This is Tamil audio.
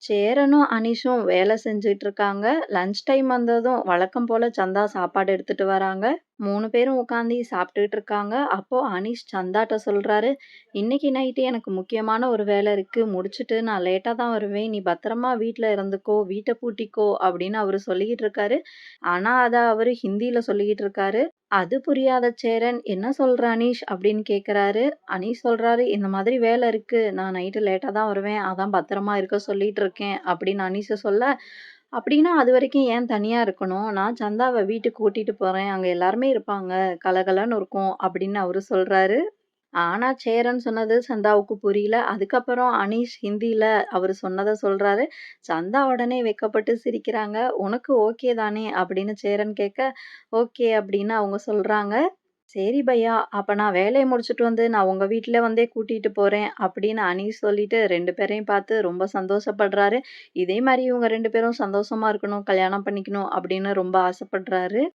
சேரனும், அனீஷும் வேலை செஞ்சுட்டு இருக்காங்க. லஞ்ச் டைம் வந்ததும் வழக்கம் போல சந்தா சாப்பாடு எடுத்துட்டு வராங்க. 3 பேரும் உட்காந்து சாப்பிட்டுட்டு இருக்காங்க. அப்போ அனீஷ் சந்தாட்ட சொல்றாரு, "இன்னைக்கு நைட்டு எனக்கு முக்கியமான ஒரு வேலை இருக்கு. முடிச்சுட்டு நான் லேட்டா தான் வருவேன். நீ பத்திரமா வீட்ல இருந்துக்கோ, வீட்ட பூட்டிக்கோ" அப்படின்னு அவரு சொல்லிக்கிட்டு இருக்காரு. ஆனா அத அவரு ஹிந்தியில சொல்லிக்கிட்டு இருக்காரு. அது புரியாத சேரன், "என்ன சொல்ற அனீஷ்?" அப்படின்னு கேட்குறாரு. அனீஷ் சொல்றாரு, "இந்த மாதிரி வேலை இருக்கு. நான் நைட்டு லேட்டா தான் வருவேன். அதான் பத்திரமா இருக்க சொல்லிட்டு இருக்கேன்." அப்படின்னு அனீஷ சொல்ல, "அப்படின்னா அதுவரைக்கும் ஏன் தனியா இருக்கணும்? நான் சந்தாவ வீட்டுக்கு கூட்டிட்டு போறேன். அங்க எல்லாருமே இருப்பாங்க. கலகலன்னு இருக்கும்." அப்படின்னு அவரு சொல்றாரு. ஆனா சேரன் சொன்னது சந்தாவுக்கு புரியல. அதுக்கப்புறம் அனீஷ் ஹிந்தியில அவரு சொன்னத சொல்றாரு. சந்தா உடனே வெட்கப்பட்டு சிரிக்கிறாங்க. "உனக்கு ஓகே தானே?" அப்படின்னு சேரன் கேட்க, "ஓகே" அப்படின்னு அவங்க சொல்றாங்க. "சரி பையா, அப்ப நான் வேலைய முடிச்சுட்டு வந்து நான் உங்க வீட்ல வந்தே கூட்டிட்டு போறேன்." அப்படின்னு அனீஷ் சொல்லிட்டு 2 பேரையும் பார்த்து ரொம்ப சந்தோஷப்படுறாரு. இதே மாரி இவங்க 2 பேரும் சந்தோஷமா இருக்கணும், கல்யாணம் பண்ணிக்கணும் அப்படின்னு ரொம்ப ஆசைப்படுறாரு.